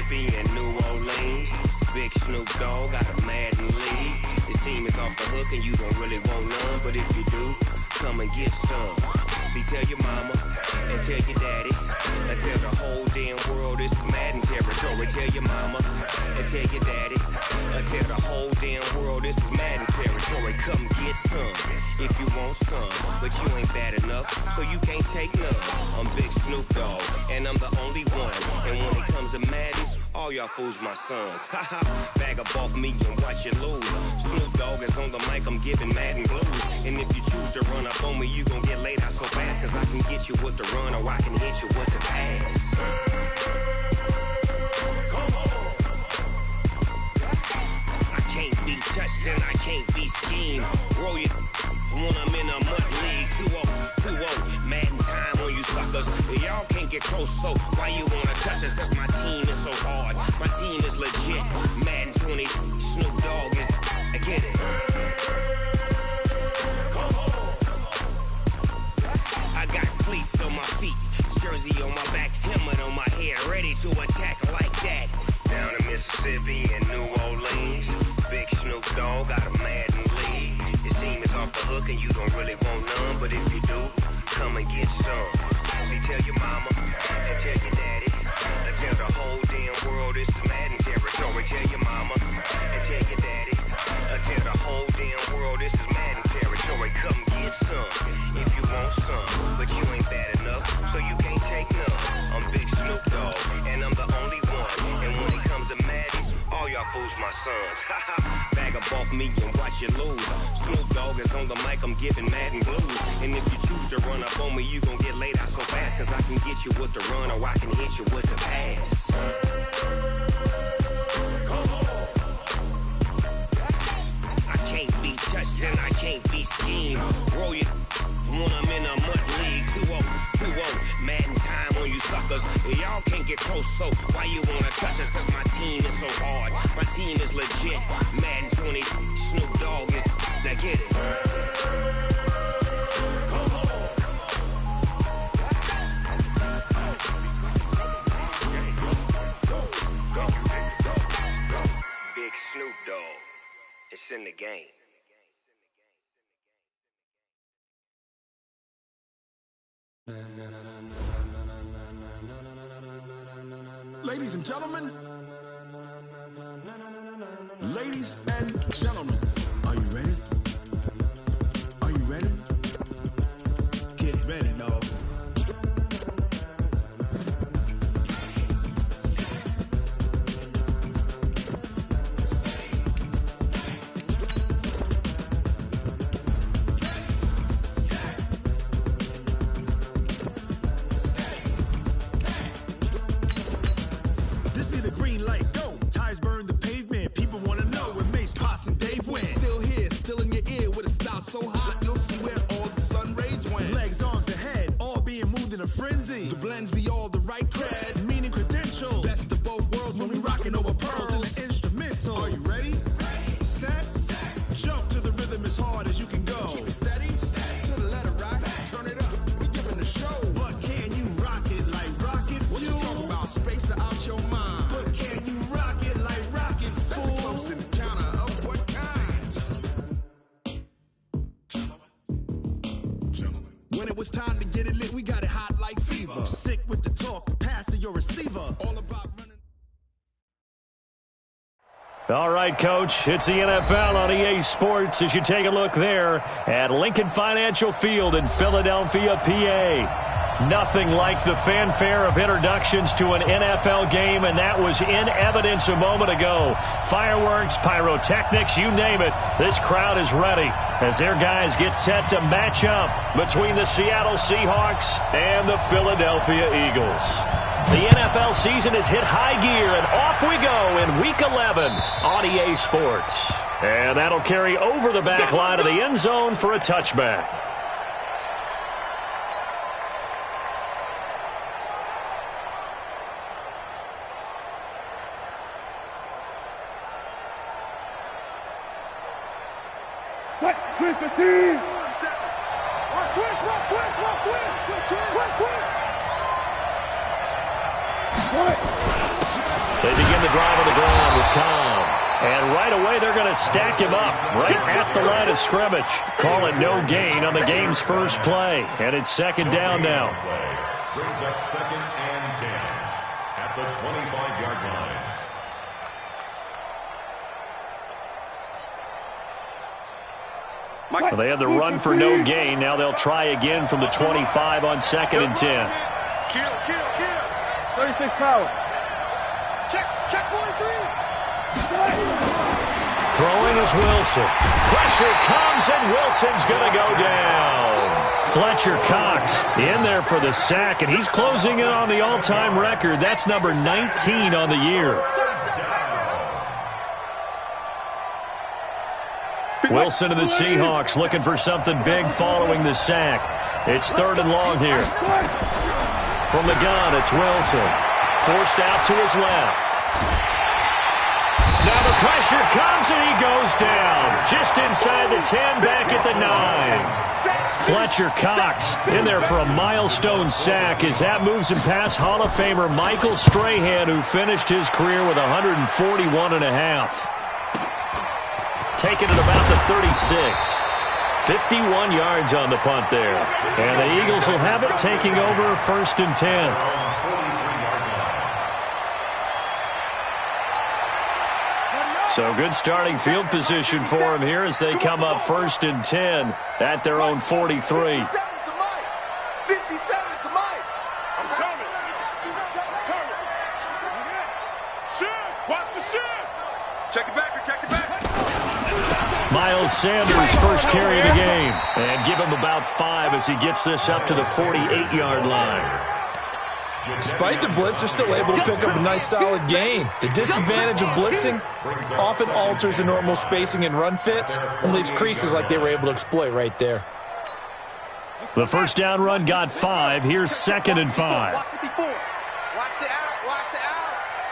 Mississippi and New Orleans. Big Snoop Dogg got a Madden league. His team is off the hook and you don't really want none, but if you do, come and get some. See, tell your mama and tell your daddy and tell the whole damn world this is Madden territory. Tell your mama and tell your daddy and tell the whole damn world this is Madden territory. Come get some if you want some, but you ain't bad enough, so you can't take none. I'm Big Snoop Dogg, and I'm the only one. And when it comes to Madden, all y'all fools my sons. Haha, bag up off me and watch you lose. Snoop Dogg is on the mic, I'm giving Madden blues. And if you choose to run up on me, you gon' get laid out so fast, cause I can get you with the run or I can hit you with the pass. I can't be touched and I can't be schemed. Roll you when I'm in a mud league. 2-0, Madden time on you suckers. Y'all can't get close, so why you wanna touch us? Cause my team is so hard, my team is legit. Madden 20, Snoop Dogg is, I get it. I got cleats on my feet, jersey on my back, helmet on my head, ready to attack like that. Down in Mississippi and New Orleans, Big Snoop Dogg got a Madden league. His team is off the hook and you don't really want none, but if you do, come and get some. See, tell your mama and tell your daddy and tell the whole damn world this is Madden territory. Tell your mama and tell your daddy and tell the whole damn world this is Madden territory. Come get some if you want some, but you ain't bad enough, so you can't take none. I'm Big Snoop Dogg, and I'm the only one. And when it comes to Madden, all y'all fools my sons. Bag up off me and watch you lose. Snoop Dogg is on the mic, I'm giving Madden blues. And if you choose to run up on me, you gon' get laid out so fast, cause I can get you with the run or I can hit you with the pass. I can't be touched and I can't be schemed. Roll you when I'm in a mud league. 2-0, Madden time on you suckers. Y'all can't get close, so why you wanna touch us? Cause my team is so hard, my team is legit. Madden 20, Snoop Dogg is, now get it. Big Snoop Dogg, it's in the game. Ladies and gentlemen, ladies and gentlemen, are you ready? Are you ready? Get ready, dog. So hot, you'll see where all the sun rays went. Legs, arms, ahead, all being moved in a frenzy. The blends be all the right cred, meaning credentials. Best of both worlds when we rockin' over pearls in the instrumental. Are you ready? Set, jump to the rhythm as hard as you can go. Keep it steady, to the letter rock, turn it up. We giving the show. But can you rock it like rocket fuel? What you talking about? Space out your mind. But can you rock it like rockets, fool? That's a close encounter of what kind? When it was time to get it lit, we got it hot like fever. Sick with the talk, pass to your receiver. All about running. All right, Coach, it's the NFL on EA Sports as you take a look there at Lincoln Financial Field in Philadelphia, PA. Nothing like the fanfare of introductions to an NFL game, and that was in evidence a moment ago. Fireworks, pyrotechnics, you name it. This crowd is ready as their guys get set to match up between the Seattle Seahawks and the Philadelphia Eagles. The NFL season has hit high gear, and off we go in Week 11 on EA Sports. And that'll carry over the back line of the end zone for a touchback. They drive on the ground with Cobb. And right away, they're going to stack him up right at the line of scrimmage. Call it no gain on the game's first play. And it's second down now. Brings up 2nd and 10 at the 25-yard line. Well, they had the run for no gain. Now they'll try again from the 25 on 2nd and 10. Kill. 36 power. Check 43. Throwing is Wilson. Pressure comes, and Wilson's going to go down. Fletcher Cox in there for the sack, and he's closing in on the all-time record. That's number 19 on the year. Wilson to the Seahawks looking for something big following the sack. It's 3rd and long here. From the gun, it's Wilson. Forced out to his left. Now the pressure comes, and he goes down. Just inside the 10, back at the 9. Fletcher Cox in there for a milestone sack as that moves him past Hall of Famer Michael Strahan, who finished his career with 141.5. Taken at about the 36. 51 yards on the punt there. And the Eagles will have it, taking over 1st and 10. So good starting field position for them here as they come up 1st and 10 at their own 43. 57 to Mike. I'm coming. Shift. Watch the shift. Check it back. Miles Sanders first carry of the game. And give him about 5 as he gets this up to the 48-yard line. Despite the blitz, they're still able to pick up a nice solid gain. The disadvantage of blitzing often alters the normal spacing and run fits and leaves creases like they were able to exploit right there. The first down run got 5. Here's 2nd and 5. Watch the out.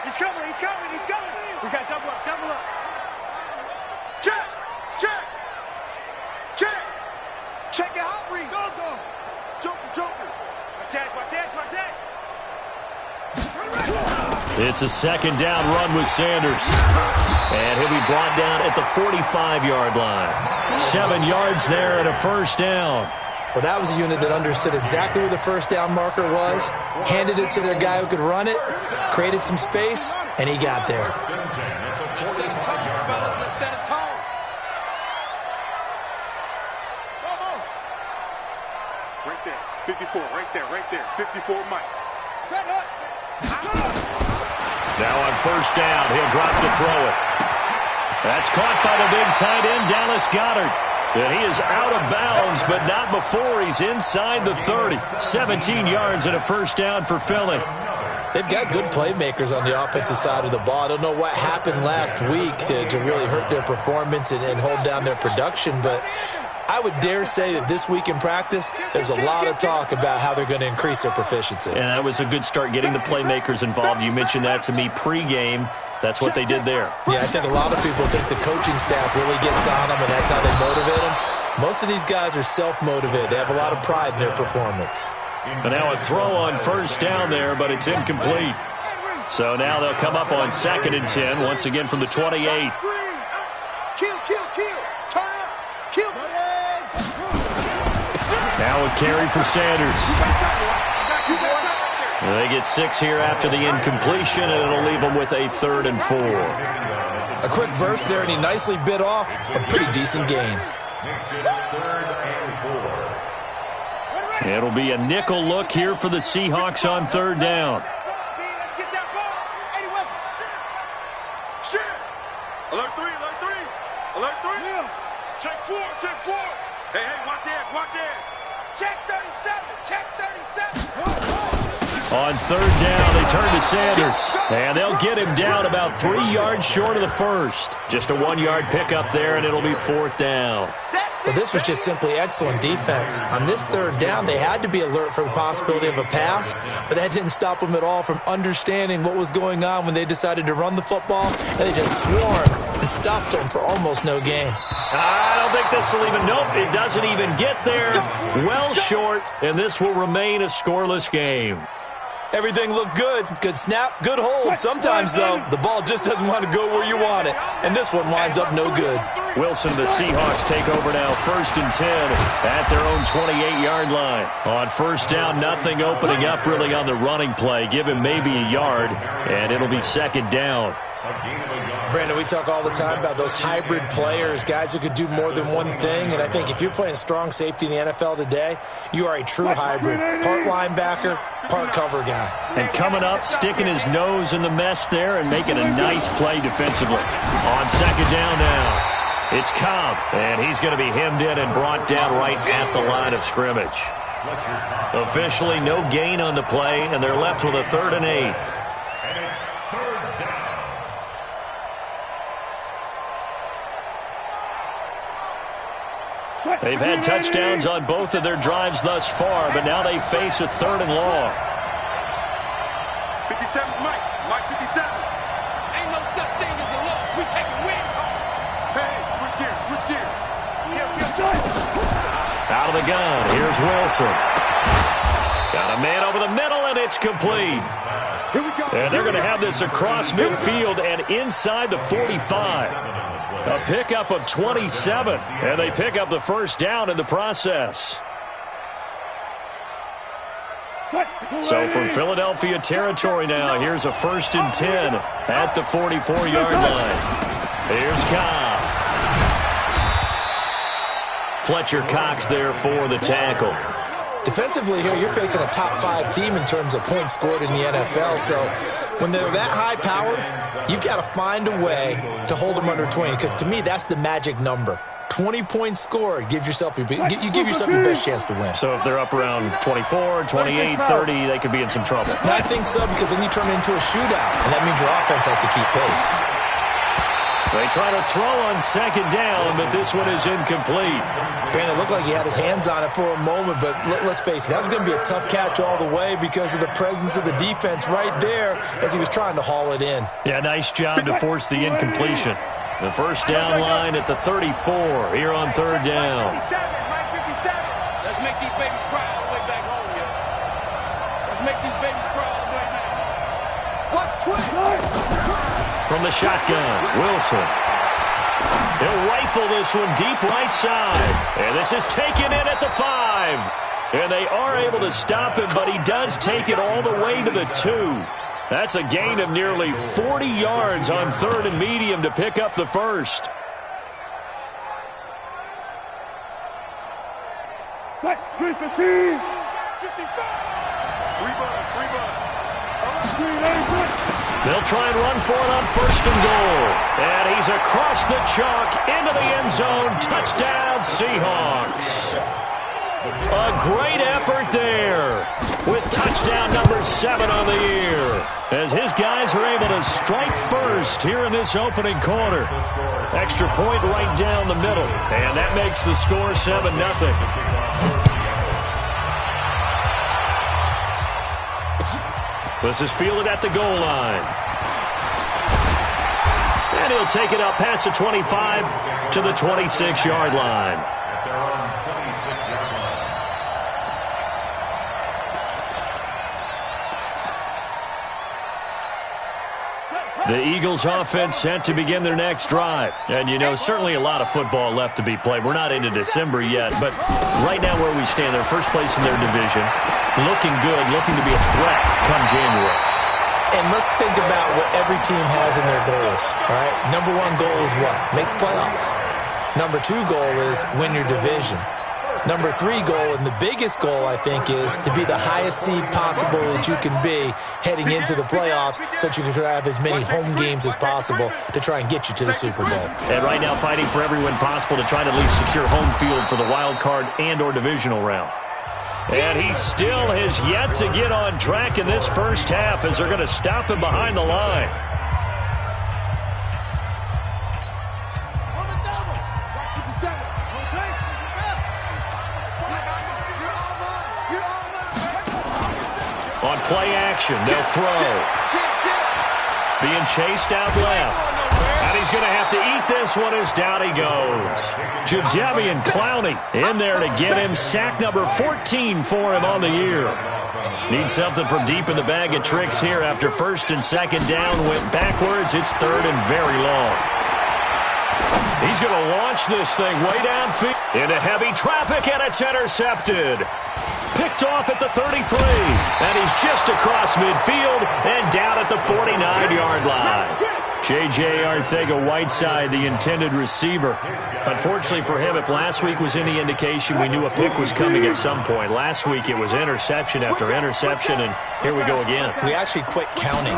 He's coming. We got double up. Check. Check your hot read. Go. Joker. Watch that. It's a 2nd down run with Sanders. And he'll be brought down at the 45-yard line. 7 yards there and a first down. Well, that was a unit that understood exactly where the first down marker was, handed it to their guy who could run it, created some space, and he got there. Let's set a tone, fellas. Let's set a tone. Right there. 54, right there. 54, Mike. Set up. Now on first down, he'll drop to throw it. That's caught by the big tight end, Dallas Goedert. And he is out of bounds, but not before he's inside the 30. 17 yards and a first down for Philly. They've got good playmakers on the offensive side of the ball. I don't know what happened last week to really hurt their performance and hold down their production, but I would dare say that this week in practice, there's a lot of talk about how they're going to increase their proficiency. And that was a good start getting the playmakers involved. You mentioned that to me pregame. That's what they did there. Yeah, I think a lot of people think the coaching staff really gets on them, and that's how they motivate them. Most of these guys are self-motivated. They have a lot of pride in their performance. But now a throw on first down there, but it's incomplete. So now they'll come up on 2nd and 10, once again from the 28. Kill. Turn up. Kill. Now a carry for Sanders. They get 6 here after the incompletion, and it'll leave them with a 3rd and 4. A quick burst there, and he nicely bit off a pretty decent gain. It'll be a nickel look here for the Seahawks on 3rd down. Alert 3. Check 4. Hey, watch it. Check 37. On 3rd down, they turn to Sanders. And they'll get him down about 3 yards short of the first. Just a 1-yard pickup there, and it'll be 4th down. Well, this was just simply excellent defense. On this 3rd down, they had to be alert for the possibility of a pass, but that didn't stop them at all from understanding what was going on when they decided to run the football, and they just swarmed and stopped them for almost no gain. I don't think this will even, nope, it doesn't even get there. Well short, and this will remain a scoreless game. Everything looked good. Good snap, good hold. Sometimes, though, the ball just doesn't want to go where you want it. And this one winds up no good. Wilson, the Seahawks take over now, 1st and 10 at their own 28-yard line. On first down, nothing opening up really on the running play. Give him maybe a yard, and it'll be 2nd down. Brandon, we talk all the time about those hybrid players, guys who could do more than one thing. And I think if you're playing strong safety in the NFL today, you are a true hybrid. Part linebacker, part cover guy. And coming up, sticking his nose in the mess there and making a nice play defensively. On 2nd down now. It's Cobb, and he's going to be hemmed in and brought down right at the line of scrimmage. Officially, no gain on the play, and they're left with a 3rd and 8. And it's 3rd down. They've had touchdowns on both of their drives thus far, but now they face a 3rd and long. 57, Mike 57. Ain't no such thing as a loss. We taking wins home. Hey, switch gears. Out of the gun, here's Wilson. Got a man over the middle, and it's complete. And they're going to have this across midfield and inside the 45. A pickup of 27, and they pick up the 1st down in the process. So from Philadelphia territory now, here's a 1st and 10 at the 44-yard line. Here's Cobb. Fletcher Cox there for the tackle. Defensively here, you're facing a top 5 team in terms of points scored in the NFL. So when they're that high-powered, you've got to find a way to hold them under 20. Because to me, that's the magic number. 20 points scored. You give yourself your best chance to win. So if they're up around 24, 28, 30, they could be in some trouble. I think so, because then you turn it into a shootout, and that means your offense has to keep pace. They try to throw on 2nd down, but this one is incomplete. Brandon, it looked like he had his hands on it for a moment, but let's face it, that was going to be a tough catch all the way because of the presence of the defense right there as he was trying to haul it in. Yeah, nice job to force the incompletion. The 1st down line at the 34 here on 3rd down. 57, Mike 57. Let's make these babies cry all the way back home, yo. Let's make these babies cry all the way back. Watch 20. From the shotgun, Wilson. He'll rifle this one deep right side. And this is taken in at the 5. And they are able to stop him, but he does take it all the way to the 2. That's a gain of nearly 40 yards on 3rd and medium to pick up the 1st. They'll try and run for it on 1st and goal. And he's across the chalk into the end zone. Touchdown, Seahawks. A great effort there with touchdown number 7 on the year as his guys are able to strike first here in this opening quarter. Extra point right down the middle, and that makes the score 7-0. This is fielded at the goal line. And he'll take it up past the 25 to the 26-yard line. At their own 26-yard line. The Eagles offense set to begin their next drive. And, you know, certainly a lot of football left to be played. We're not into December yet, but right now where we stand, they're first place in their division. Looking good, looking to be a threat come January. And let's think about what every team has in their goals, all right? Number 1 goal is what? Make the playoffs. Number 2 goal is win your division. Number 3 goal, and the biggest goal, I think, is to be the highest seed possible that you can be heading into the playoffs so that you can have as many home games as possible to try and get you to the Super Bowl. And right now fighting for every win possible to try to at least secure home field for the wild card and or divisional round. And he still has yet to get on track in this first half as they're going to stop him behind the line. On play action, they'll throw. Being chased out left. And he's going to have to eat this one as down he goes. Jadeveon Clowney in there to get him sack number 14 for him on the year. Needs something from deep in the bag of tricks here after first and second down went backwards. It's third and very long. He's going to launch this thing way downfield into heavy traffic, and it's intercepted. Picked off at the 33, and he's just across midfield and down at the 49-yard line. J.J. Arcega-Whiteside, the intended receiver. Unfortunately for him, if last week was any indication, we knew a pick was coming at some point. Last week it was interception after interception, and here we go again. We actually quit counting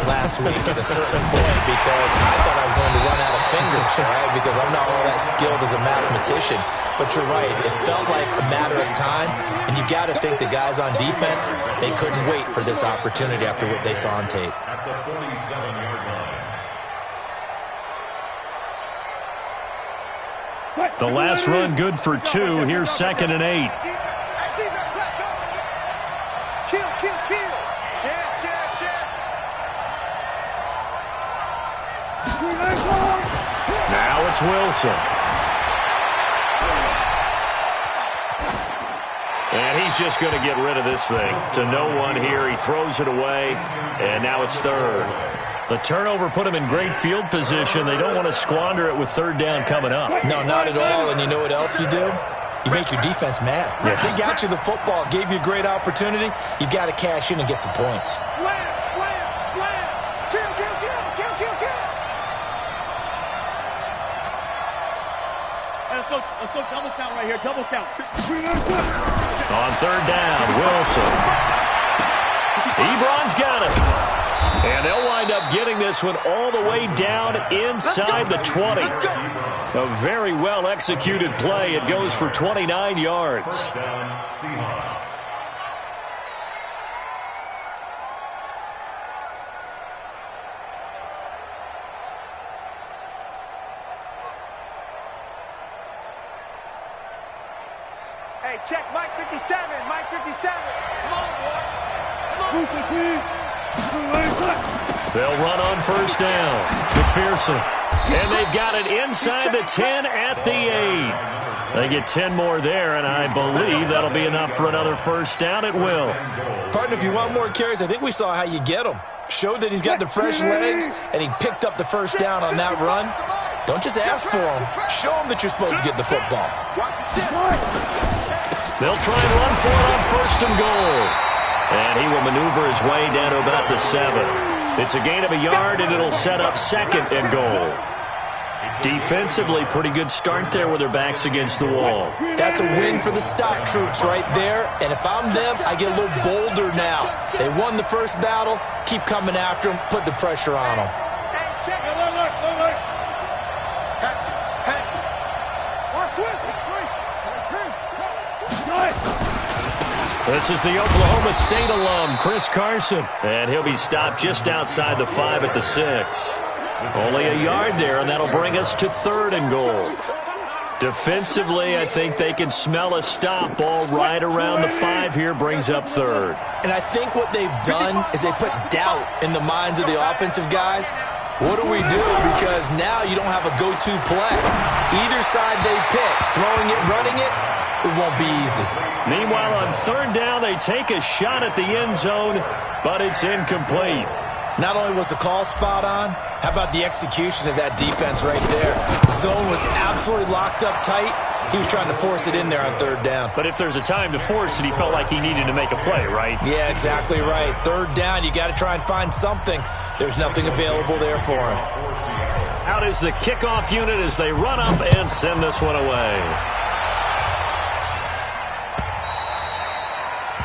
last week at a certain point because I thought I was going to run out of fingers, right? Because I'm not all that skilled as a mathematician. But you're right. It felt like a matter of time, and you got to think the guys on defense, they couldn't wait for this opportunity after what they saw on tape. At the 47-yard line. The last run good for 2. Here's 2nd and 8. Kill. Chance. Now it's Wilson. And he's just going to get rid of this thing. To no one here. He throws it away, and now it's third. The turnover put him in great field position. They don't want to squander it with third down coming up. No, not at all. And you know what else you do? You make your defense mad. Yeah. They got you the football, gave you a great opportunity. You got to cash in and get some points. Slam. Kill. Let's go double count right here. Double count. On third down, Wilson. Ebron's got it. And they'll wind up getting this one all the way down inside the 20. A very well-executed play. It goes for 29 yards. First down, Seahawks. Hey, check Mike 57. Mike 57. Come on, boy. Come on. They'll run on first down. McPherson. And they've got it inside the 10 at the 8. They get 10 more there, and I believe that'll be enough for another first down. It will. Partner, if you want more carries, I think we saw how you get them. Showed that he's got the fresh legs, and he picked up the first down on that run. Don't just ask for him. Show him that you're supposed to get the football. They'll try and run for it on first and goal. And he will maneuver his way down to about the 7. It's a gain of a yard, and it'll set up 2nd and goal. Defensively, pretty good start there with their backs against the wall. That's a win for the stop troops right there. And if I'm them, I get a little bolder now. They won the first battle. Keep coming after them. Put the pressure on them. Hey, check it. Look. Patrick. Watch twist. This is the Oklahoma State alum, Chris Carson. And he'll be stopped just outside the 5 at the 6. Only a yard there, and that'll bring us to 3rd and goal. Defensively, I think they can smell a stop. Ball right around the 5 here brings up 3rd. And I think what they've done is they put doubt in the minds of the offensive guys. What do we do? Because now you don't have a go-to play. Either side they pick, throwing it, running it, it won't be easy. Meanwhile, on 3rd down, they take a shot at the end zone, but it's incomplete. Not only was the call spot on, how about the execution of that defense right there? Zone was absolutely locked up tight. He was trying to force it in there on 3rd down. But if there's a time to force it, he felt like he needed to make a play, right? Yeah, exactly right. 3rd down, you got to try and find something. There's nothing available there for him. Out is the kickoff unit as they run up and send this one away.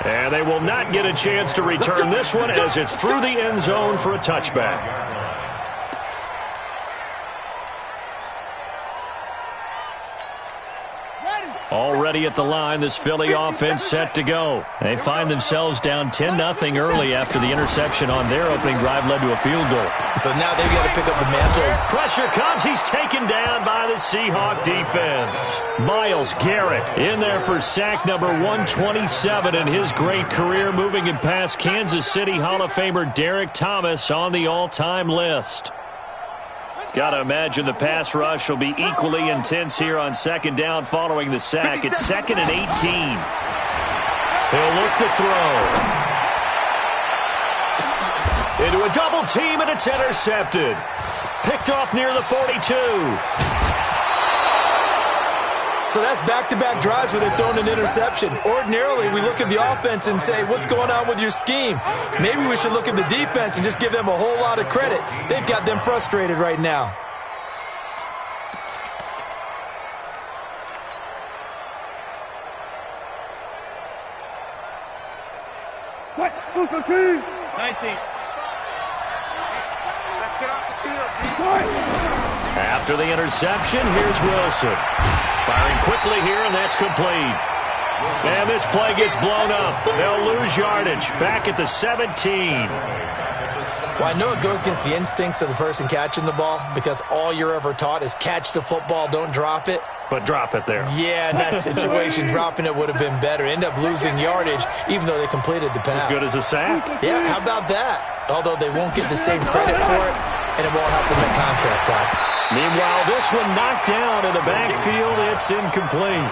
And they will not get a chance to return this one as it's through the end zone for a touchback. Already at the line, this Philly offense set to go. They find themselves down 10-0 early after the interception on their opening drive led to a field goal. So now they've got to pick up the mantle. Pressure comes. He's taken down by the Seahawk defense. Myles Garrett in there for sack number 127 in his great career, moving it past Kansas City Hall of Famer Derek Thomas on the all-time list. Got to imagine the pass rush will be equally intense here on second down following the sack. It's 2nd and 18. He'll look to throw. Into a double team, and it's intercepted. Picked off near the 42. So that's back-to-back drives where they've thrown an interception. Ordinarily, we look at the offense and say, what's going on with your scheme? Maybe we should look at the defense and just give them a whole lot of credit. They've got them frustrated right now. What? 19. Let's get off the field, After the interception, here's Wilson. Firing quickly here, and that's complete. And this play gets blown up. They'll lose yardage. Back at the 17. Well, I know it goes against the instincts of the person catching the ball because all you're ever taught is catch the football, don't drop it. But drop it there. Yeah, in that situation, dropping it would have been better. End up losing yardage, even though they completed the pass. As good as a sack? Yeah, how about that? Although they won't get the same credit for it, and it won't help them at contract time. Meanwhile, this one knocked down in the backfield. It's incomplete.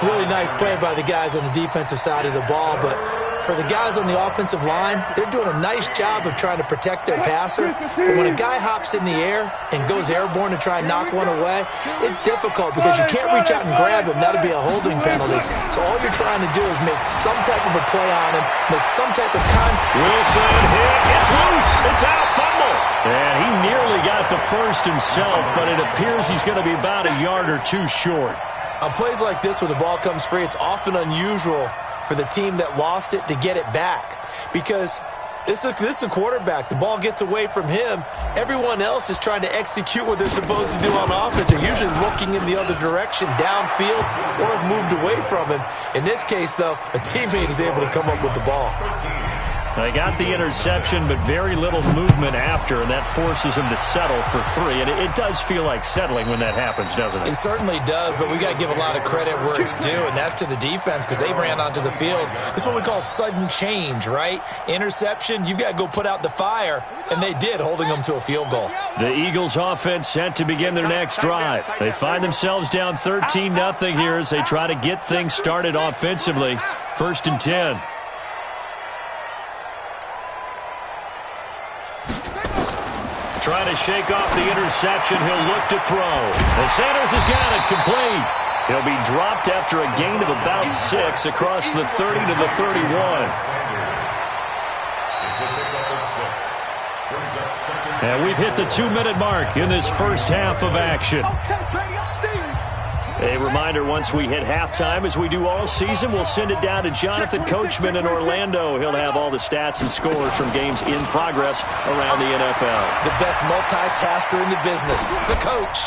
Really nice play by the guys on the defensive side of the ball, but for the guys on the offensive line, they're doing a nice job of trying to protect their passer. But when a guy hops in the air and goes airborne to try and knock one away, it's difficult because you can't reach out and grab him. That'll be a holding penalty. So all you're trying to do is make some type of a play on him, make some type of Wilson hit. It's loose. It's out. Fumble. And he nearly got the first himself, but it appears he's going to be about a yard or two short. On plays like this where the ball comes free, it's often unusual for the team that lost it to get it back because this is a quarterback. The ball gets away from him. Everyone else is trying to execute what they're supposed to do on offense. They're usually looking in the other direction, downfield, or have moved away from him. In this case, though, a teammate is able to come up with the ball. They got the interception, but very little movement after, and that forces him to settle for 3. And it does feel like settling when that happens, doesn't it? It certainly does, but we got to give a lot of credit where it's due, and that's to the defense because they ran onto the field. This is what we call sudden change, right? Interception, you've got to go put out the fire, and they did, holding them to a field goal. The Eagles offense set to begin their next drive. They find themselves down 13-0 here as they try to get things started offensively. 1st and 10. Trying to shake off the interception. He'll look to throw. And Sanders has got it complete. He'll be dropped after a gain of about 6 across the 30 to the 31. And we've hit the 2-minute mark in this first half of action. A reminder, once we hit halftime, as we do all season, we'll send it down to Jonathan Coachman in Orlando. He'll have all the stats and scores from games in progress around the NFL. The best multitasker in the business, the coach.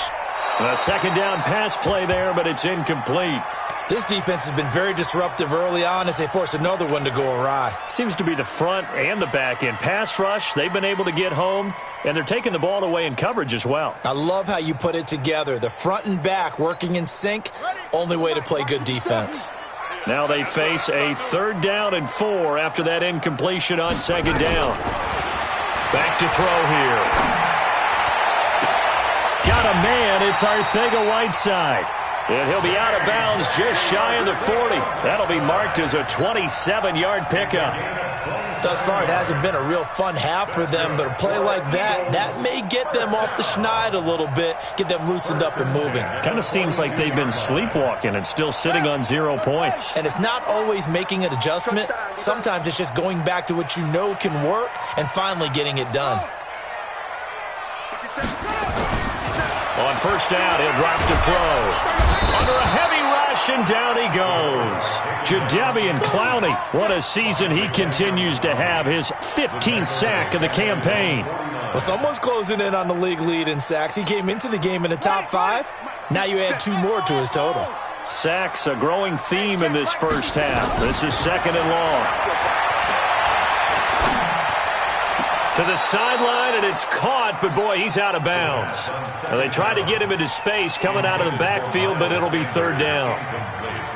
A second down pass play there, but it's incomplete. This defense has been very disruptive early on as they force another one to go awry. Seems to be the front and the back end. Pass rush, they've been able to get home, and they're taking the ball away in coverage as well. I love how you put it together. The front and back working in sync, only way to play good defense. Now they face a 3rd down and 4 after that incompletion on 2nd down. Back to throw here. Got a man, it's Arcega-Whiteside. And he'll be out of bounds just shy of the 40. That'll be marked as a 27-yard pickup. Thus far, it hasn't been a real fun half for them, but a play like that may get them off the schneid a little bit, get them loosened up and moving. Kind of seems like they've been sleepwalking and still sitting on 0 points. And it's not always making an adjustment. Sometimes it's just going back to what you know can work and finally getting it done. On 1st down, he'll drop to throw. Under a heavy rush, and down he goes. Jadeveon Clowney, what a season he continues to have. His 15th sack of the campaign. Well, someone's closing in on the league lead in sacks. He came into the game in the top 5. Now you add 2 more to his total. Sacks, a growing theme in this first half. This is 2nd and long. To the sideline, and it's caught, but boy, he's out of bounds. Now, they try to get him into space coming out of the backfield, but it'll be 3rd down.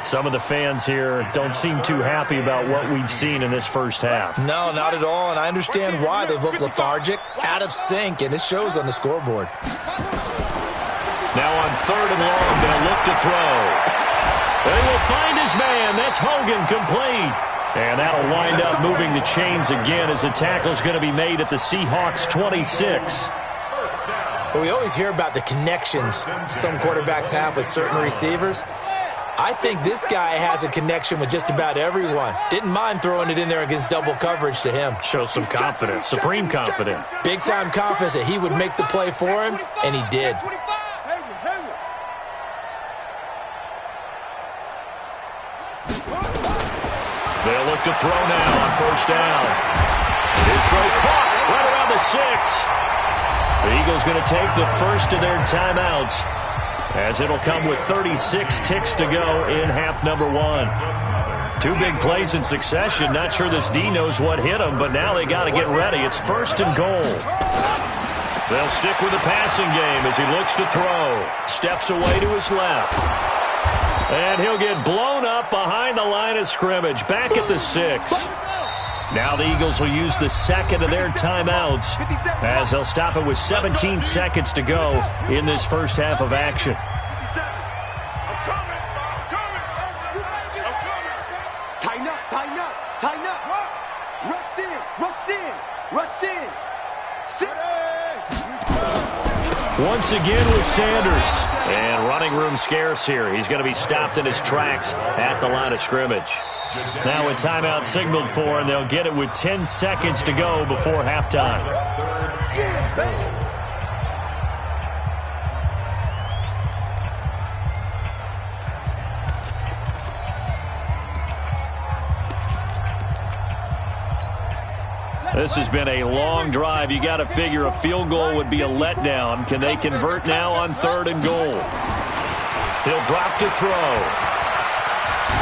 Some of the fans here don't seem too happy about what we've seen in this first half. No, not at all, and I understand why. They've looked lethargic, out of sync, and it shows on the scoreboard. Now on 3rd and long, they'll look to throw. They will find his man. That's Hogan, complete. And that'll wind up moving the chains again as the tackle's going to be made at the Seahawks 26. But we always hear about the connections some quarterbacks have with certain receivers. I think this guy has a connection with just about everyone. Didn't mind throwing it in there against double coverage to him. Shows some confidence, supreme confidence. Big-time confidence that he would make the play for him, and he did. They'll look to throw now on 1st down. His throw caught right around the 6. The Eagles going to take the first of their timeouts, as it'll come with 36 ticks to go in half number 1. 2 big plays in succession. Not sure this D knows what hit them, but now they got to get ready. It's 1st and goal. They'll stick with the passing game as he looks to throw. Steps away to his left. And he'll get blown up behind the line of scrimmage, back at the 6. Now the Eagles will use the second of their timeouts as they'll stop it with 17 seconds to go in this first half of action. Tighten up, tighten up, tighten up. Rush in, rush in, rush in. Once again with Sanders. And running room scarce here. He's going to be stopped in his tracks at the line of scrimmage. Now a timeout signaled for, and they'll get it with 10 seconds to go before halftime. Yeah, baby. This has been a long drive. You got to figure a field goal would be a letdown. Can they convert now on 3rd and goal? He'll drop to throw.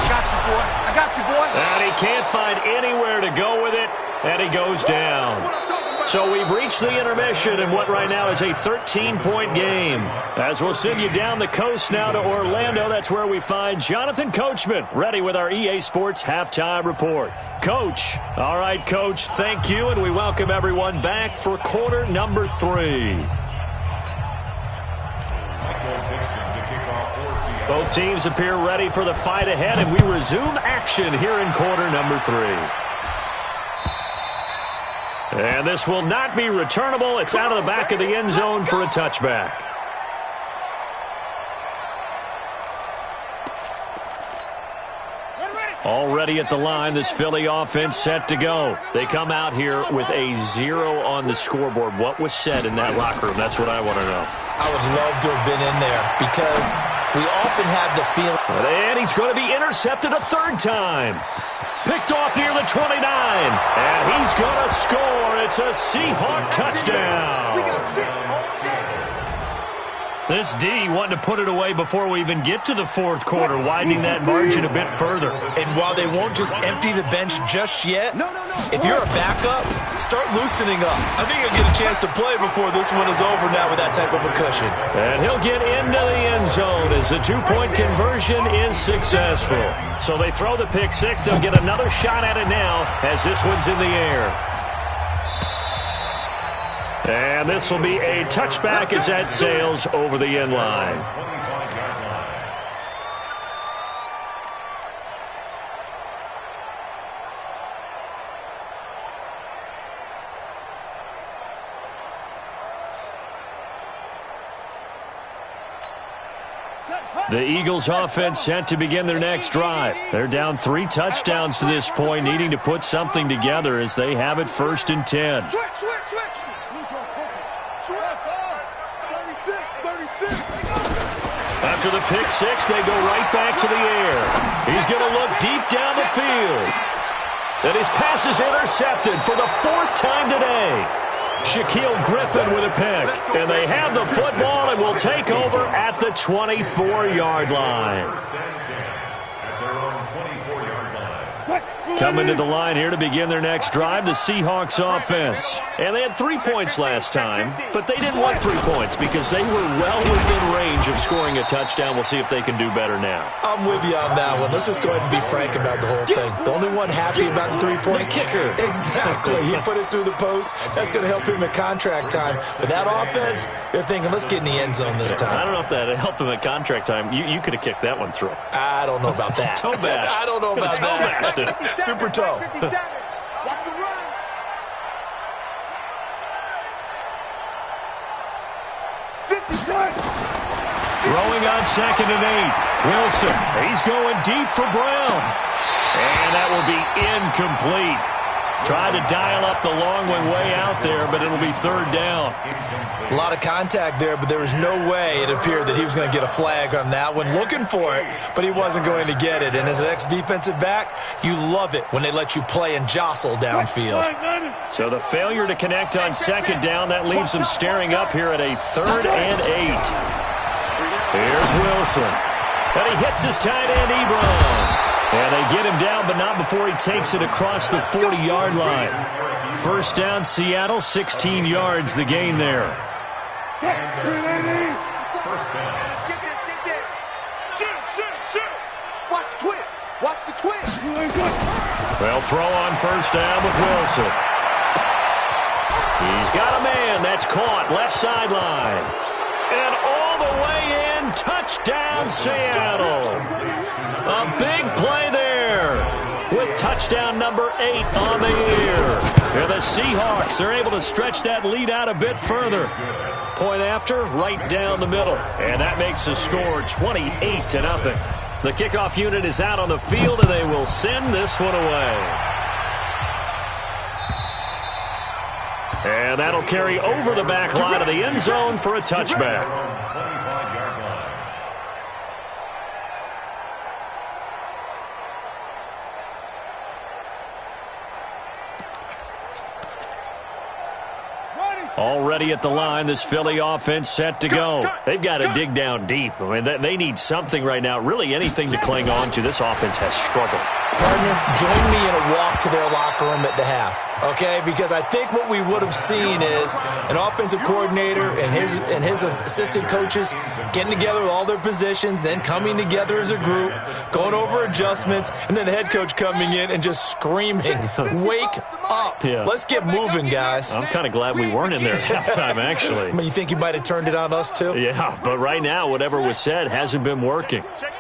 Got you, boy. I got you, boy. And he can't find anywhere to go with it, and he goes down. So we've reached the intermission in what right now is a 13-point game. As we'll send you down the coast now to Orlando, that's where we find Jonathan Coachman, ready with our EA Sports Halftime Report. Coach. All right, Coach, thank you, and we welcome everyone back for quarter number 3. Both teams appear ready for the fight ahead, and we resume action here in quarter number 3. And this will not be returnable. It's out of the back of the end zone for a touchback. Already at the line, this Philly offense set to go. They come out here with a 0 on the scoreboard. What was said in that locker room? That's what I want to know. I would love to have been in there because we often have the feeling. And he's going to be intercepted a 3rd time. Picked off near the 29. And he's going to score. It's a Seahawk touchdown. We got 6 all day. This D wanting to put it away before we even get to the 4th quarter, widening that margin a bit further. And while they won't just empty the bench just yet, if you're a backup, start loosening up. I think you'll get a chance to play before this one is over now with that type of a cushion. And he'll get into the end zone as the 2-point conversion is successful. So they throw the pick 6. They'll get another shot at it now as this one's in the air. And this will be a touchback as that sails over the end line. The Eagles offense set to begin their next drive. They're down 3 touchdowns to this point, needing to put something together as they have it 1st and 10. Switch. After the pick 6, they go right back to the air. He's going to look deep down the field. And his pass is intercepted for the 4th time today. Shaquille Griffin with a pick. And they have the football and will take over at the 24-yard line. Coming to the line here to begin their next drive, the Seahawks offense. And they had 3 points last time, but they didn't want 3 points because they were well within range of scoring a touchdown. We'll see if they can do better now. I'm with you on that one. Let's just go ahead and be frank about the whole thing. The only one happy about the 3-point kicker. Exactly. He put it through the post. That's going to help him at contract time. But that offense, they're thinking, let's get in the end zone this time. I don't know if that helped him at contract time. You could have kicked that one through. I don't know about that. Toe bash. I don't know about that. Super toe. 57. Watch the run. 53. Throwing on 2nd and 8. Wilson, he's going deep for Brown. And that will be incomplete. Tried to dial up the long one way out there, but it'll be 3rd down. A lot of contact there, but there was no way it appeared that he was going to get a flag on that one. Looking for it, but he wasn't going to get it. And as an ex-defensive back, you love it when they let you play and jostle downfield. So the failure to connect on 2nd down, that leaves them staring up here at a 3rd and 8. Here's Wilson. And he hits his tight end, Ebron. And they get him down, but not before he takes it across the 40-yard line. 1st down, Seattle, 16 yards, the gain there. Let's get this. Shoot. Watch the twist. Watch the twist. Well, throw on 1st down with Wilson. He's got a man. That's caught. Left sideline. And all the way in. Touchdown, Seattle. A big play there with touchdown number 8 on the year. And the Seahawks are able to stretch that lead out a bit further. Point after, right down the middle. And that makes the score 28-0. The kickoff unit is out on the field, and they will send this one away. And that'll carry over the back line of the end zone for a touchback. Already at the line, this Philly offense set to go. They've got to dig down deep. I mean, they need something right now, really anything to cling on to. This offense has struggled. Partner, join me in a walk to their locker room at the half, okay? Because I think what we would have seen is an offensive coordinator and his assistant coaches getting together with all their positions, then coming together as a group, going over adjustments, and then the head coach coming in and just screaming, wake up. Yeah. Let's get moving, guys. I'm kind of glad we weren't in there at halftime, actually. I mean, you think you might have turned it on us, too? Yeah, but right now, whatever was said hasn't been working. Check.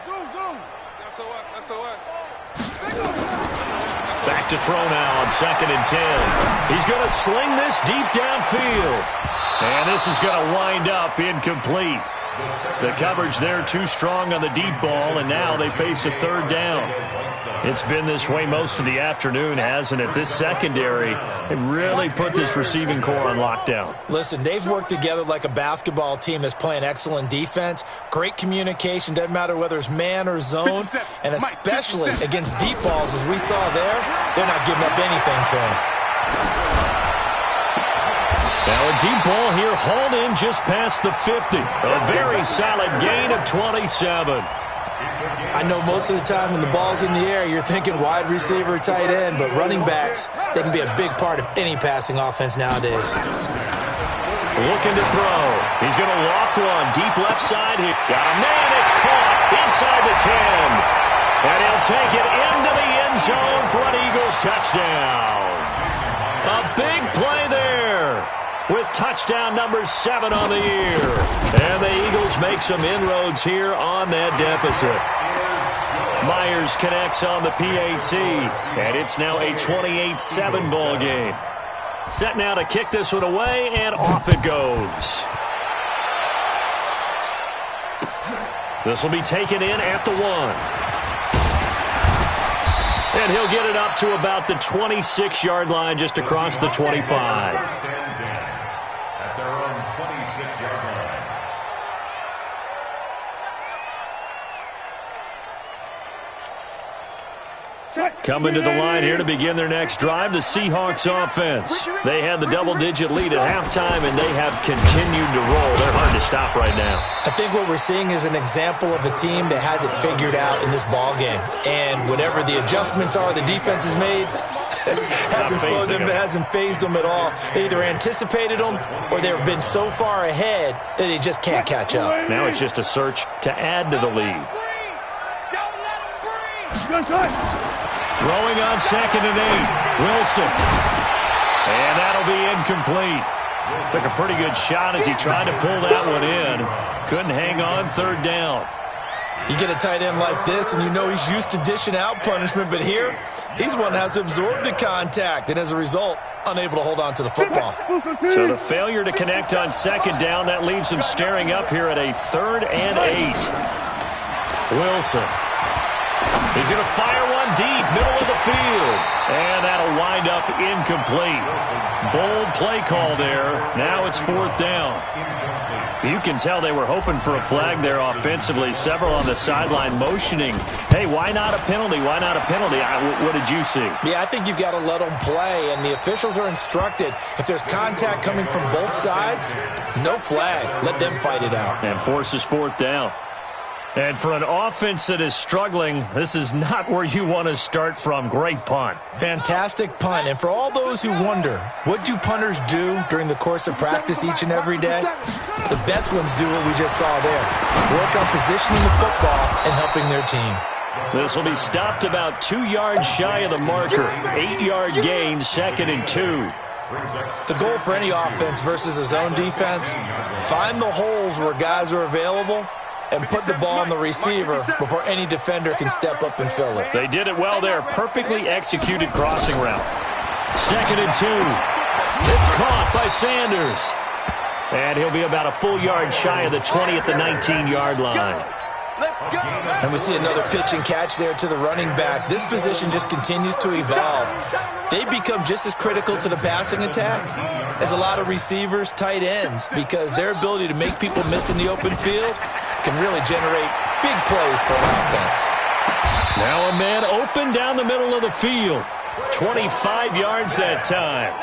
Zoom. SOS. Back to throw now on 2nd and 10. He's going to sling this deep downfield. And this is going to wind up incomplete. The coverage there too strong on the deep ball, and now they face a 3rd down. It's been this way most of the afternoon, hasn't it? This secondary, they really put this receiving core on lockdown. Listen, they've worked together like a basketball team that's playing excellent defense. Great communication, doesn't matter whether it's man or zone. And especially against deep balls, as we saw there, they're not giving up anything to him. Now a deep ball here, hauled in just past the 50. A very solid gain of 27. I know most of the time when the ball's in the air, you're thinking wide receiver, tight end, but running backs, they can be a big part of any passing offense nowadays. Looking to throw. He's going to loft one. Deep left side here. Got a man. It's caught inside the 10. And he'll take it into the end zone for an Eagles touchdown. A big play there with touchdown number 7 on the year. And the Eagles make some inroads here on that deficit. Myers connects on the PAT, and it's now a 28-7 ball game. Set now to kick this one away, and off it goes. This will be taken in at the 1. And he'll get it up to about the 26-yard line, just across the 25. At their own 26-yard line. Coming to the line here to begin their next drive, the Seahawks offense. They had the double-digit lead at halftime, and they have continued to roll. They're hard to stop right now. I think what we're seeing is an example of a team that has it figured out in this ball game. And whatever the adjustments are the defense has made, hasn't slowed them, hasn't phased them at all. They either anticipated them or they've been so far ahead that they just can't catch up. Now it's just a search to add to the lead. Throwing on 2nd and 8. Wilson. And that'll be incomplete. Took a pretty good shot as he tried to pull that one in. Couldn't hang on 3rd down. You get a tight end like this, and you know he's used to dishing out punishment, but here, he's the one that has to absorb the contact, and as a result, unable to hold on to the football. So the failure to connect on 2nd down, that leaves him staring up here at a 3rd and 8. Wilson. He's going to fire one deep, middle of the field. And that'll wind up incomplete. Bold play call there. Now it's 4th down. You can tell they were hoping for a flag there offensively. Several on the sideline motioning. Hey, why not a penalty? Why not a penalty? What did you see? Yeah, I think you've got to let them play, and the officials are instructed. If there's contact coming from both sides, no flag. Let them fight it out. And forces 4th down. And for an offense that is struggling, this is not where you want to start from. Great punt. Fantastic punt. And for all those who wonder, what do punters do during the course of practice each and every day? The best ones do what we just saw there. Work on positioning the football and helping their team. This will be stopped about 2 yards shy of the marker. 8-yard gain, 2nd and 2. The goal for any offense versus a zone defense, find the holes where guys are available and put the ball on the receiver before any defender can step up and fill it. They did it well there. Perfectly executed crossing route. 2nd and 2. It's caught by Sanders. And he'll be about a full yard shy of the 20 at the 19-yard line. And we see another pitch and catch there to the running back. This position just continues to evolve. They become just as critical to the passing attack as a lot of receivers, tight ends, because their ability to make people miss in the open field can really generate big plays for an offense. Now a man open down the middle of the field. 25 yards that time.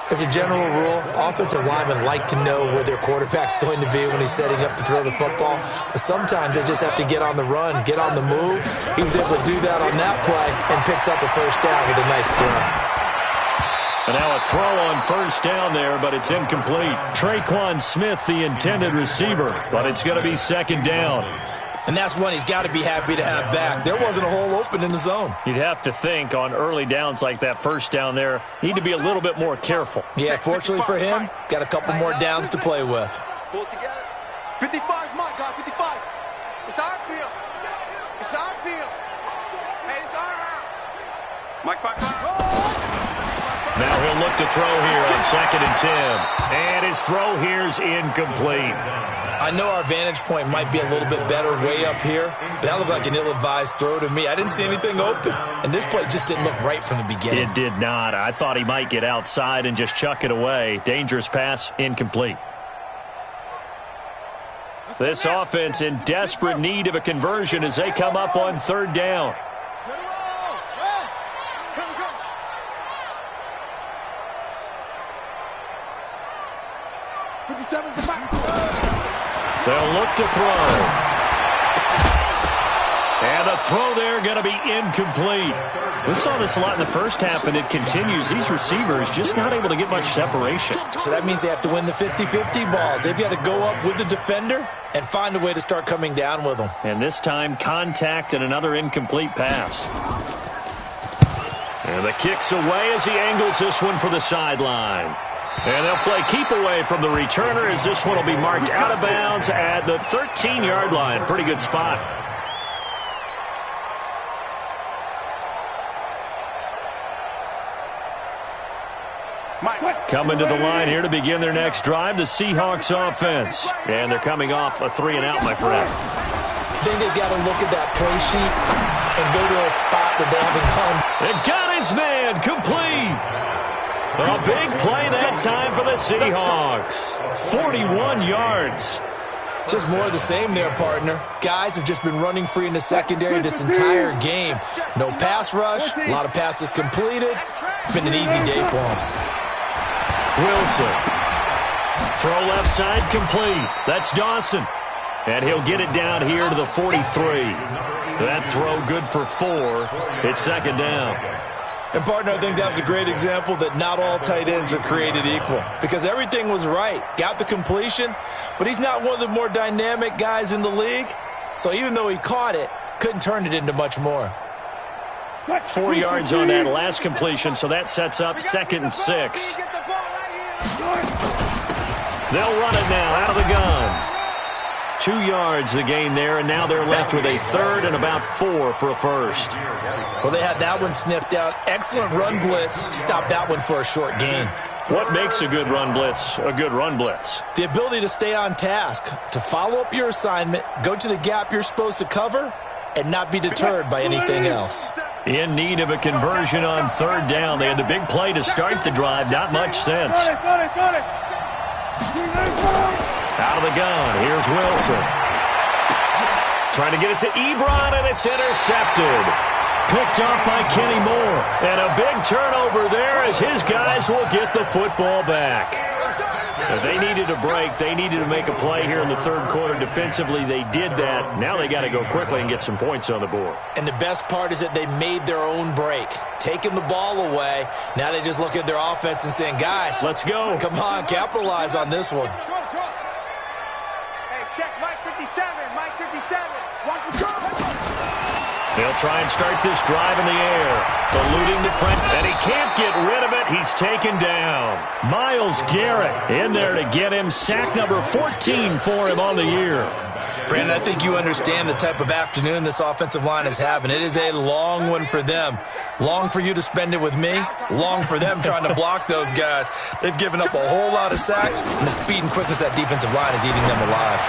As a general rule, offensive linemen like to know where their quarterback's going to be when he's setting up to throw the football. But sometimes they just have to get on the run, get on the move. He was able to do that on that play and picks up a 1st down with a nice throw. And now a throw on 1st down there, but it's incomplete. Traquan Smith, the intended receiver, but it's going to be 2nd down. And that's one he's got to be happy to have back. There wasn't a hole open in the zone. You'd have to think on early downs like that 1st down there, need to be a little bit more careful. Yeah, fortunately for him, got a couple more downs to play with. Pull it together. 55, my God, 55. It's our field. It's our field. Hey, it's our house. Mike. Now he'll look to throw here on 2nd and 10. And his throw here's incomplete. I know our vantage point might be a little bit better way up here, but that looked like an ill-advised throw to me. I didn't see anything open, and this play just didn't look right from the beginning. It did not. I thought he might get outside and just chuck it away. Dangerous pass, incomplete. This offense in desperate need of a conversion as they come up on 3rd down. They'll look to throw. And the throw there going to be incomplete. We saw this a lot in the 1st half, and it continues. These receivers just not able to get much separation. So that means they have to win the 50-50 balls. They've got to go up with the defender and find a way to start coming down with them. And this time, contact and another incomplete pass. And the kick's away as he angles this one for the sideline. And they'll play keep away from the returner as this one will be marked out of bounds at the 13-yard line. Pretty good spot. Coming to the line here to begin their next drive, the Seahawks offense. And they're coming off a 3-and-out, my friend. I think they've got to look at that play sheet and go to a spot that they haven't come. It got his man complete. A big play that time for the Seahawks. 41 yards. Just more of the same there, partner. Guys have just been running free in the secondary this entire game. No pass rush, a lot of passes completed. Been an easy day for them. Wilson. Throw left side complete. That's Dawson. And he'll get it down here to the 43. That throw good for 4. It's second down. And, partner, I think that was a great example that not all tight ends are created equal. Because everything was right. Got the completion, but he's not one of the more dynamic guys in the league. So even though he caught it, couldn't turn it into much more. 4 yards on that last completion, so that sets up 2nd and 6. They'll run it now out of the gun. 2 yards the gain there, and now they're left with a 3rd and about 4 for a first. Well, they had that one sniffed out. Excellent run blitz. Stopped that one for a short gain. What makes a good run blitz a good run blitz? The ability to stay on task, to follow up your assignment, go to the gap you're supposed to cover, and not be deterred by anything else. In need of a conversion on 3rd down. They had the big play to start the drive. Not much sense. Out of the gun. Here's Wilson. Trying to get it to Ebron, and it's intercepted. Picked off by Kenny Moore. And a big turnover there as his guys will get the football back. If they needed a break, they needed to make a play here in the 3rd quarter defensively. They did that. Now they got to go quickly and get some points on the board. And the best part is that they made their own break. Taking the ball away. Now they just look at their offense and saying, guys, let's go. Come on, capitalize on this one. Hey, check Mike 57. Mike 57. Watch the go. They'll try and start this drive in the air. Eluding the press, and he can't get rid of it. He's taken down. Myles Garrett in there to get him. Sack number 14 for him on the year. Brandon, I think you understand the type of afternoon this offensive line is having. It is a long one for them. Long for you to spend it with me. Long for them trying to block those guys. They've given up a whole lot of sacks, and the speed and quickness of that defensive line is eating them alive.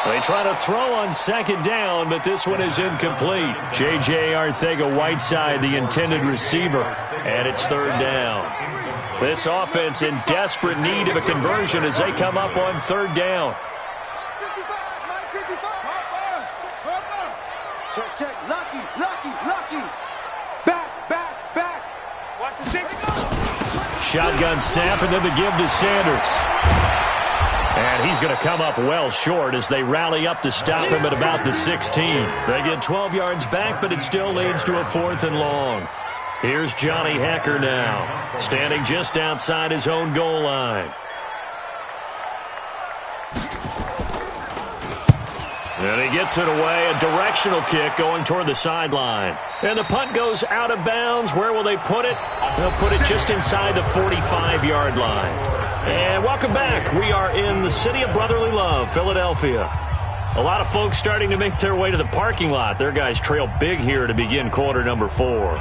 They try to throw on 2nd down, but this one is incomplete. J.J. Arcega-Whiteside, the intended receiver, and it's 3rd down. This offense in desperate need of a conversion as they come up on 3rd down. Check. Lucky. Back. Watch the stick. Shotgun snap, and then the give to Sanders. And he's going to come up well short as they rally up to stop him at about the 16. They get 12 yards back, but it still leads to a 4th and long. Here's Johnny Hecker now, standing just outside his own goal line. And he gets it away, a directional kick going toward the sideline. And the punt goes out of bounds. Where will they put it? They'll put it just inside the 45-yard line. And welcome back. We are in the city of brotherly love, Philadelphia. A lot of folks starting to make their way to the parking lot. Their guys trail big here to begin quarter number 4.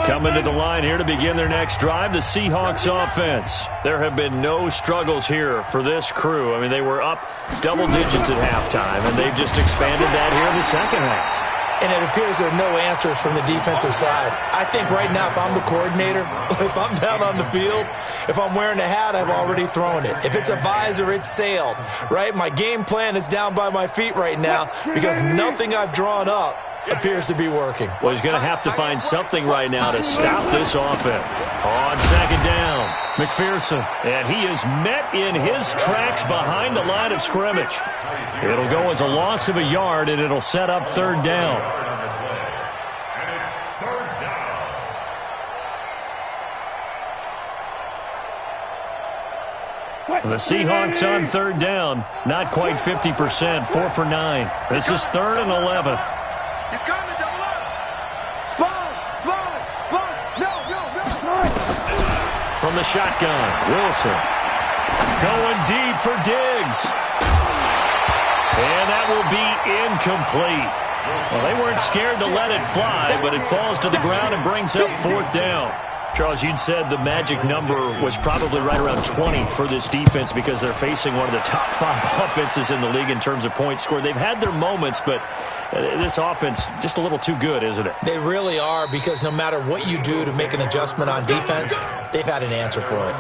Coming to the line here to begin their next drive, the Seahawks offense. There have been no struggles here for this crew. I mean, they were up double digits at halftime, and they've just expanded that here in the second half. And it appears there are no answers from the defensive side. I think right now if I'm the coordinator, if I'm down on the field, if I'm wearing a hat, I've already thrown it. If it's a visor, it's sailed, right? My game plan is down by my feet right now because nothing I've drawn up appears to be working. Well, he's going to have to find something right now to stop this offense. On 2nd down, McPherson. And he is met in his tracks behind the line of scrimmage. It'll go as a loss of a yard, and it'll set up 3rd down. The Seahawks on 3rd down. Not quite 50%, 4 for 9. This is 3rd and 11. He's coming to double up. Sponge. No. From the shotgun, Wilson. Going deep for Diggs. And that will be incomplete. Well, they weren't scared to let it fly, but it falls to the ground and brings up 4th down. Charles, you'd said the magic number was probably right around 20 for this defense because they're facing one of the top 5 offenses in the league in terms of points scored. They've had their moments, but this offense just a little too good, isn't it? They really are, because no matter what you do to make an adjustment on defense, they've had an answer for it.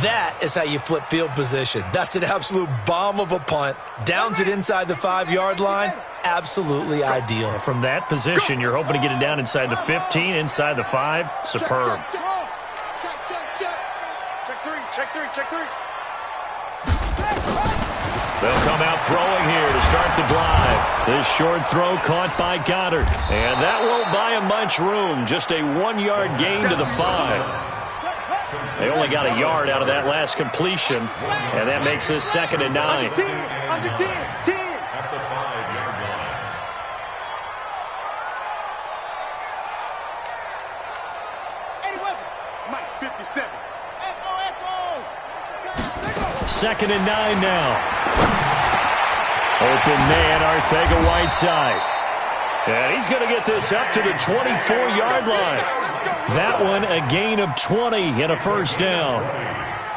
That is how you flip field position. That's an absolute bomb of a punt. Downs it inside the 5-yard line. Absolutely ideal. From that position, you're hoping to get it down inside the 15, inside the 5. Superb. Check three. They'll come out throwing here to start the drive. This short throw caught by Goddard. And that won't buy him much room. Just a 1-yard gain to the 5. They only got a yard out of that last completion, and that makes this 2nd and 9. Under 10. At the 5-yard line. Mike, 57. Echo. 2nd and 9 now. Open man, Arcega-Whiteside. And he's going to get this up to the 24-yard line. That one a gain of 20 and a first down.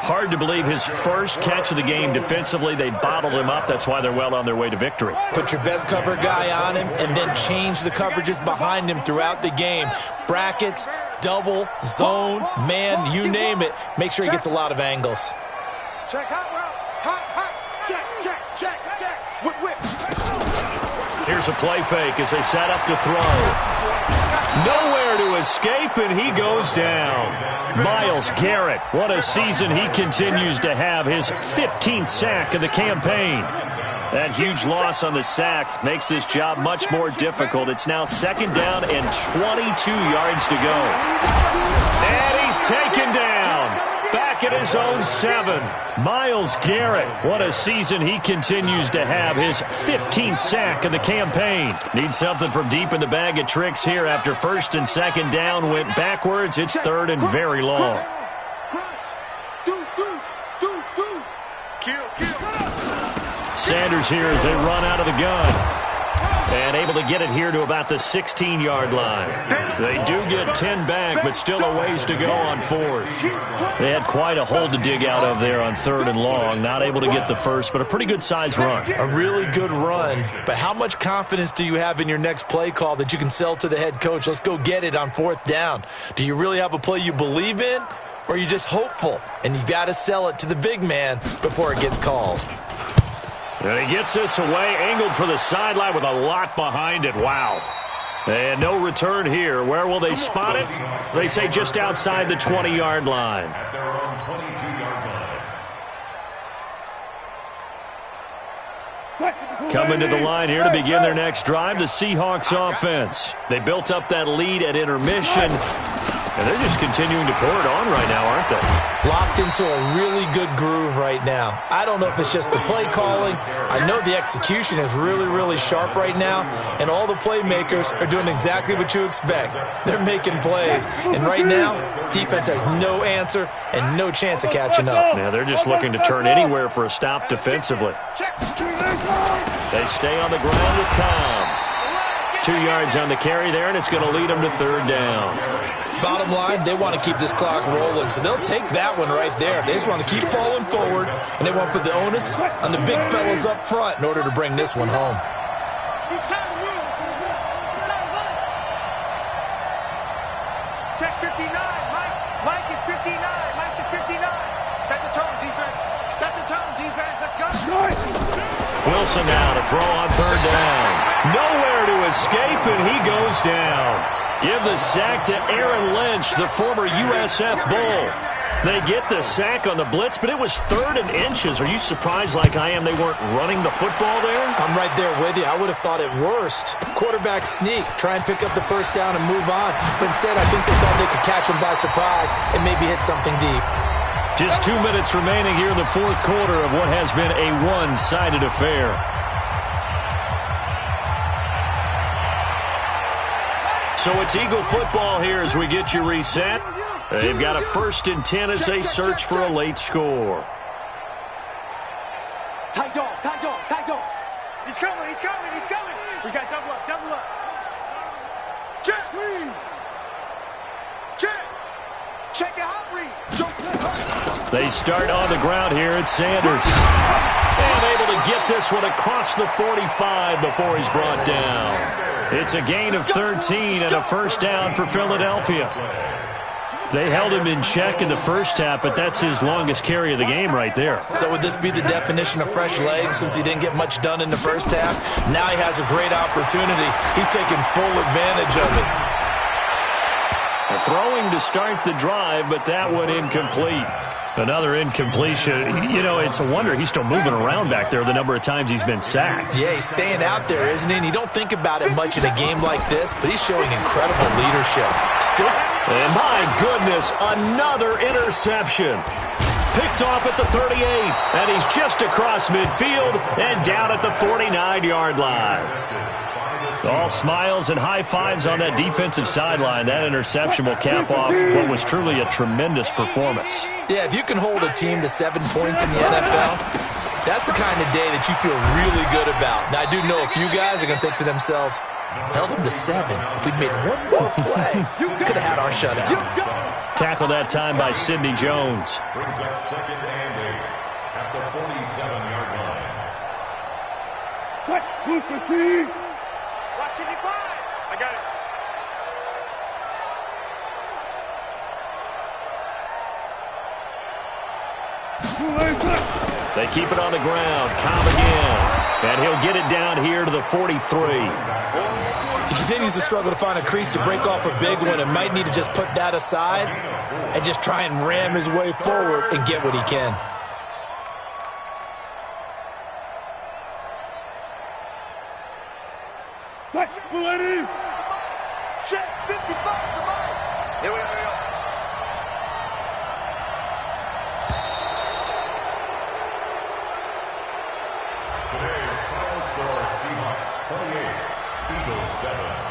Hard to believe his first catch of the game defensively. They bottled him up. That's why they're well on their way to victory. Put your best cover guy on him and then change the coverages behind him throughout the game. Brackets, double, zone, man, you name it. Make sure he gets a lot of angles. Check hot route. Hot. Check. Whip. Here's a play fake as they set up to throw. Nowhere to escape, and he goes down. Myles Garrett, what a season he continues to have. His 15th sack of the campaign. That huge loss on the sack makes this job much more difficult. It's now 2nd down and 22 yards to go. And he's taken down. Back at his own 7. Myles Garrett, what a season he continues to have. His 15th sack of the campaign. Needs something from deep in the bag of tricks here after 1st and 2nd down went backwards. It's 3rd and very long. Sanders here as they run out of the gun. And able to get it here to about the 16-yard line. They do get 10 back, but still a ways to go on 4th. They had quite a hole to dig out of there on 3rd and long. Not able to get the first, but a pretty good-sized run. A really good run, but how much confidence do you have in your next play call that you can sell to the head coach? Let's go get it on 4th down. Do you really have a play you believe in, or are you just hopeful? And you got to sell it to the big man before it gets called. And he gets this away, angled for the sideline with a lot behind it. Wow. And no return here. Where will they spot it? They say just outside the 20-yard line. At their own 22-yard line. Coming to the line here to begin their next drive, the Seahawks offense. They built up that lead at intermission, and they're just continuing to pour it on right now, aren't they? Locked into a really good groove right now. I don't know if it's just the play calling. I know the execution is really, really sharp right now, and all the playmakers are doing exactly what you expect. They're making plays, and right now, defense has no answer and no chance of catching up. Now they're just looking to turn anywhere for a stop defensively. They stay on the ground with Cobb. 2 yards on the carry there, and it's going to lead them to 3rd down. Bottom line, they want to keep this clock rolling, so they'll take that one right there. They just want to keep falling forward, and they want to put the onus on the big fellas up front in order to bring this one home. Check 59. Mike is 59. Mike is 59. Set the tone, defense. Let's go. Wilson now to throw on 3rd down. Nowhere to escape, and he goes down. Give the sack to Aaron Lynch, the former USF Bull. They get the sack on the blitz, but it was 3rd and inches. Are you surprised like I am they weren't running the football there? I'm right there with you. I would have thought it worst. Quarterback sneak, try and pick up the 1st down and move on. But instead, I think they thought they could catch him by surprise and maybe hit something deep. Just 2 minutes remaining here in the 4th quarter of what has been a one-sided affair. So it's Eagle football here as we get you reset. They've got a 1st and 10 as they search for a late score. Tight dog. He's coming. We got double up. Check. They start on the ground here at Sanders. And able to get this one across the 45 before he's brought down. It's a gain of 13 and a first down for Philadelphia. They held him in check in the first half, but that's his longest carry of the game right there. So would this be the definition of fresh legs since he didn't get much done in the first half? Now he has a great opportunity. He's taking full advantage of it. Throwing to start the drive, but that one incomplete. Another incompletion. You know, it's a wonder he's still moving around back there the number of times he's been sacked. Yeah, he's staying out there, isn't he? And you don't think about it much in a game like this, but he's showing incredible leadership. Still. And my goodness, another interception. Picked off at the 38, and he's just across midfield and down at the 49-yard line. All smiles and high fives on that defensive sideline. That interception will cap off what was truly a tremendous performance. Yeah, if you can hold a team to 7 points in the NFL, that's the kind of day that you feel really good about. Now, I do know a few guys are going to think to themselves, held them to 7. If we'd made one more play, could have had our shutout. Tackled that time by Sidney Jones. Brings up second and 8 at the 47-yard line. Watch it, I got it. They keep it on the ground. Cobb again. And he'll get it down here to the 43. He continues to struggle to find a crease to break off a big one and might need to just put that aside and just try and ram his way forward and get what he can. Check 55 for Mike. Here we go. Today's final score, Seahawks 28, Eagles 7.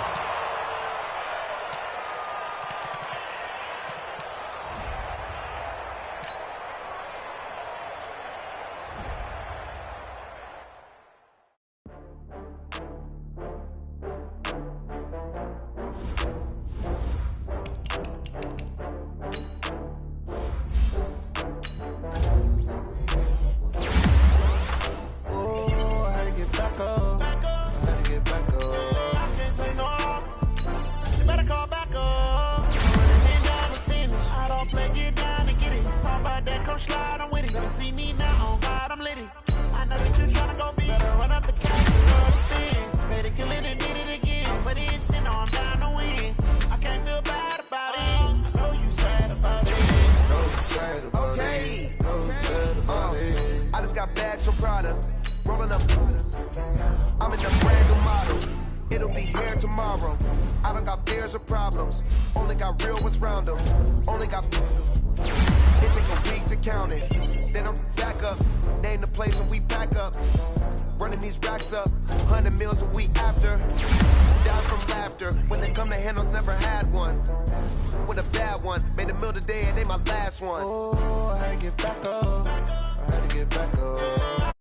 Oh, I had to get back up.